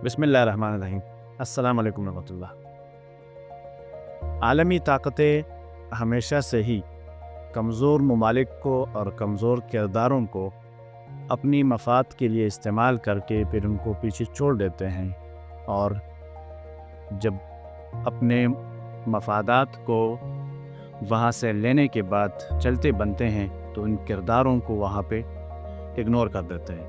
बिस्मिल्लाहिर्रहमानिर्रहीम। अस्सलाम वालेकुम रहमतुल्लाह। आलमी ताकतें हमेशा से ही कमज़ोर ममालिक को और कमज़ोर किरदारों को अपनी मफ़ाद के लिए इस्तेमाल करके फिर उनको पीछे छोड़ देते हैं, और जब अपने मफ़ादात को वहाँ से लेने के बाद चलते बनते हैं तो इन किरदारों को वहाँ पे इग्नोर कर देते हैं।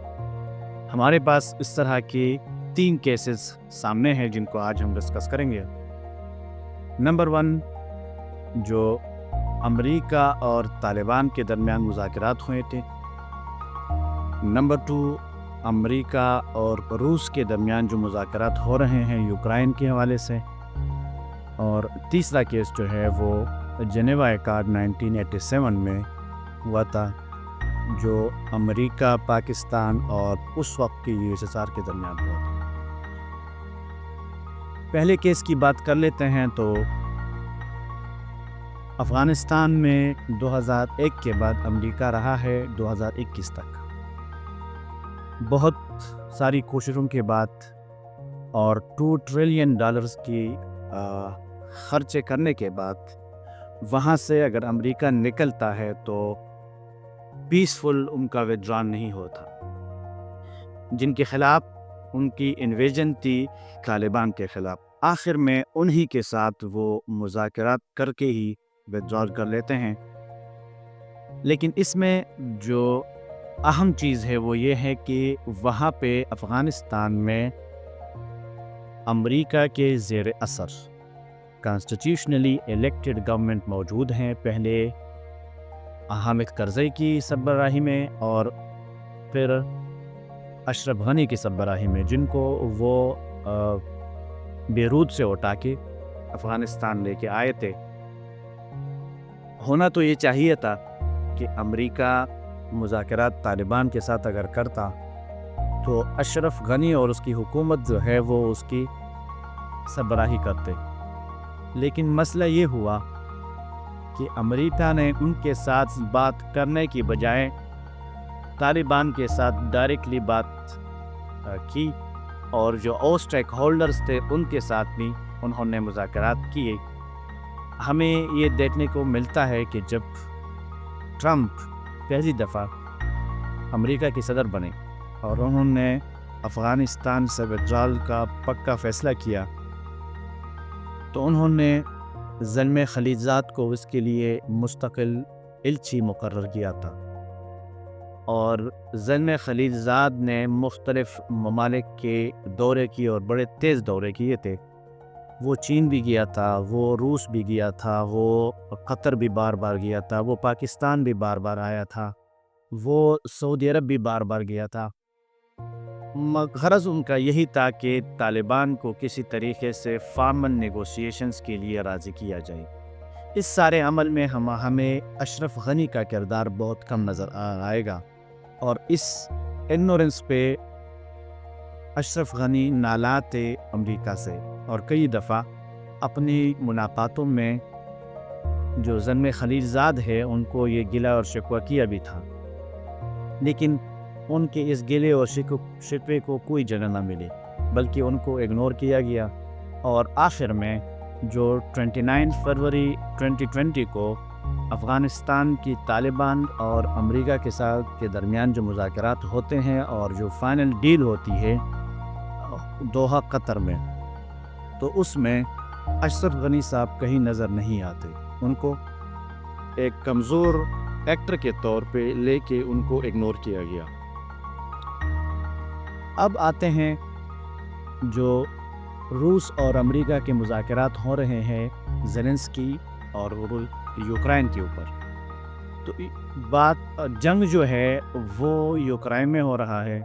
हमारे पास इस तरह के 3 केसेस सामने हैं जिनको आज हम डिस्कस करेंगे। नंबर 1, जो अमेरिका और तालिबान के दरमियान मुज़ाकरात हुए थे। नंबर 2, अमेरिका और रूस के दरमियान जो मुज़ाकरात हो रहे हैं यूक्रेन के हवाले से। और तीसरा केस जो है वो जेनेवा एकार्ड 1987 में हुआ था, जो अमेरिका, पाकिस्तान और उस वक्त के यूएसएसआर के दरमियान हुआ था। पहले केस की बात कर लेते हैं तो अफ़गानिस्तान में 2001 के बाद अमेरिका रहा है 2021 तक। बहुत सारी कोशिशों के बाद और $2 ट्रिलियन की खर्चे करने के बाद वहाँ से अगर अमेरिका निकलता है तो पीसफुल उनका विड्रॉल नहीं होता। जिनके ख़िलाफ़ उनकी इन्वेजन थी तालिबान के ख़िलाफ़, आखिर में उन्हीं के साथ वो मुज़ाकरात करके ही विड्रॉल कर लेते हैं। लेकिन इसमें जो अहम चीज़ है वो ये है कि वहाँ पे अफ़गानिस्तान में अमेरिका के ज़ेर असर कॉन्स्टिट्यूशनली इलेक्टेड गवर्नमेंट मौजूद हैं। पहले हामिद करज़ई की सरबराही में और फिर अशरफ गनी की सरबराही में, जिनको वो बेरूत से उठा के अफ़गानिस्तान लेके आए थे। होना तो ये चाहिए था कि अमेरिका मुज़ाकरात तालिबान के साथ अगर करता तो अशरफ गनी और उसकी हुकूमत जो है वो उसकी सरबराही करते। लेकिन मसला ये हुआ कि अमेरिका ने उनके साथ बात करने की बजाय तालिबान के साथ डायरेक्टली बात की, और जो और स्टेक होल्डर्स थे उनके साथ भी उन्होंने मुज़ाकरात किए। हमें ये देखने को मिलता है कि जब ट्रंप पहली दफ़ा अमेरिका के सदर बने और उन्होंने अफ़गानिस्तान से विड्रॉल का पक्का फ़ैसला किया, तो उन्होंने ज़ल्म खलीजात को इसके लिए मुस्तकिल इल्ची मुकर्रर किया था। और ज़ल्म खलीजात ने मुख्तलिफ़ ममालिक के दौरे किए और बड़े तेज़ दौरे किए थे। वो चीन भी गया था, वो रूस भी गया था, वो कतर भी बार बार गया था, वो पाकिस्तान भी बार बार आया था, वो सऊदी अरब भी बार बार गया था। गरज उनका यही था कि तालिबान को किसी तरीके से फार्मल नेगोशिएशंस के लिए राज़ी किया जाए। इस सारे अमल में हमें अशरफ गनी का किरदार बहुत कम नज़र आएगा, और इस इग्नोरेंस पे अशरफ गनी नाला थे अमेरिका से, और कई दफ़ा अपनी मुलाकातों में जो ज़ल्म खलीजात है उनको ये गिला और शिकवा किया भी था। लेकिन उनके इस गिले और शिकवे को कोई जगह न मिली, बल्कि उनको इग्नोर किया गया। और आखिर में जो 29 फरवरी 2020 को अफ़गानिस्तान की तालिबान और अमेरिका के साथ के दरमियान जो मुज़ाकरात होते हैं और जो फ़ाइनल डील होती है दोहा कतर में, तो उसमें अशरफ गनी साहब कहीं नज़र नहीं आते। उनको एक कमज़ोर एक्टर के तौर पे लेके उनको इग्नोर किया गया। अब आते हैं जो रूस और अमेरिका के मुज़ाकरात हो रहे हैं ज़ेलेंस्की और यूक्रेन के ऊपर। तो बात जंग जो है वो यूक्रेन में हो रहा है।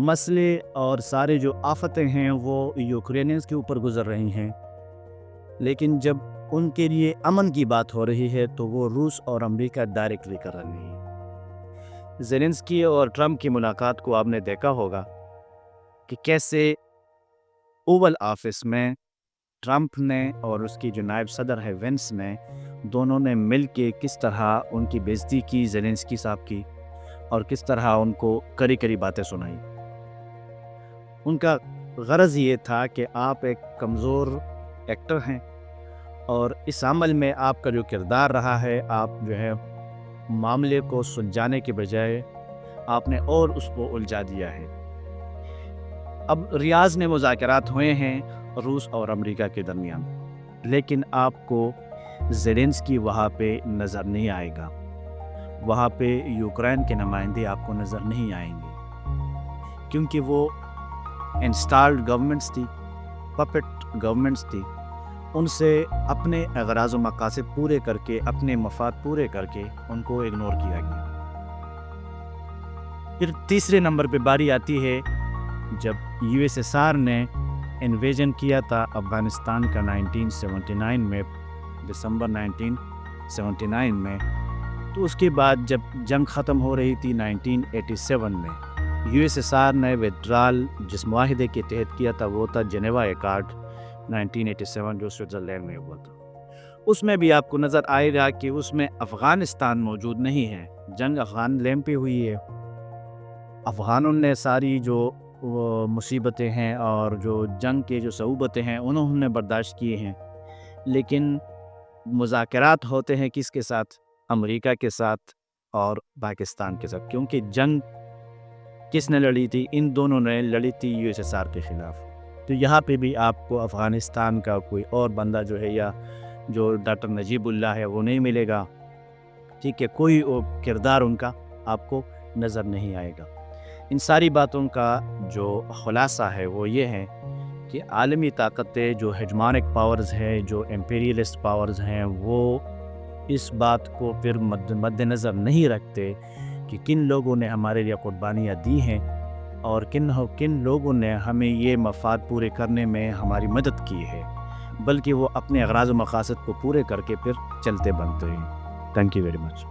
मसले और सारे जो आफतें हैं वो यूक्रेनियंस के ऊपर गुजर रही हैं। लेकिन जब उनके लिए अमन की बात हो रही है तो वो रूस और अमेरिका डायरेक्टली कर रहे हैं। ज़ेलेंस्की और ट्रंप की मुलाकात को आपने देखा होगा कि कैसे ओवल ऑफिस में ट्रंप ने और उसकी जो नायब सदर है वेंस ने, दोनों ने मिल के किस तरह उनकी बेइज्जती की ज़ेलेंस्की साहब की, और किस तरह उनको कड़ी कड़ी बातें सुनाई। ان کا غرض یہ تھا کہ آپ ایک کمزور ایکٹر ہیں اور اس عمل میں آپ کا جو کردار رہا ہے، آپ جو ہے معاملے کو سلجھانے کے بجائے آپ نے اور اس کو الجھا دیا ہے۔ اب ریاض میں مذاکرات ہوئے ہیں روس اور امریکہ کے درمیان، لیکن آپ کو زیلنسکی وہاں پہ نظر نہیں آئے گا، وہاں پہ یوکرین کے نمائندے آپ کو نظر نہیں آئیں گے، کیونکہ وہ انسٹالڈ گورنمنٹس تھی، پپٹ گورنمنٹس تھی، ان سے اپنے اغراض و مقاصد پورے کر کے، اپنے مفاد پورے کر کے ان کو اگنور کیا گیا۔ پھر تیسرے نمبر پہ باری آتی ہے جب یو ایس ایس آر نے انویژن کیا تھا افغانستان کا 1979 میں، دسمبر 1979 میں، تو اس کے بعد جب جنگ ختم ہو رہی تھی 1987 میں، یو ایس ایس آر نے وڈرال جس معاہدے کے تحت کیا تھا وہ تھا جنیوا ایکارڈ 1987 جو سوئٹزرلینڈ میں ہوا تھا۔ اس میں بھی آپ کو نظر آئے گا کہ اس میں افغانستان موجود نہیں ہے، جنگ افغان لینڈ پہ ہوئی ہے، افغانوں نے ساری جو مصیبتیں ہیں اور جو جنگ کے جو صعوبتیں ہیں انہوں نے برداشت کیے ہیں، لیکن مذاکرات ہوتے ہیں کس کے ساتھ؟ امریکہ کے ساتھ اور پاکستان کے ساتھ، کیونکہ جنگ کس نے لڑی تھی؟ ان دونوں نے لڑی تھی یو ایس ایس آر کے خلاف۔ تو یہاں پہ بھی آپ کو افغانستان کا کوئی اور بندہ جو ہے یا جو ڈاکٹر نجیب اللہ ہے وہ نہیں ملے گا، ٹھیک ہے، کوئی کردار ان کا آپ کو نظر نہیں آئے گا۔ ان ساری باتوں کا جو خلاصہ ہے وہ یہ ہے کہ عالمی طاقتیں جو ہیجمانک پاورز ہیں، جو امپیریلسٹ پاورز ہیں، وہ اس بات کو پھر مد نظر نہیں رکھتے کہ کن لوگوں نے ہمارے لیے قربانیاں دی ہیں اور کن لوگوں نے ہمیں یہ مفاد پورے کرنے میں ہماری مدد کی ہے، بلکہ وہ اپنے اغراض و مقاصد کو پورے کر کے پھر چلتے بنتے ہیں۔ Thank you very much.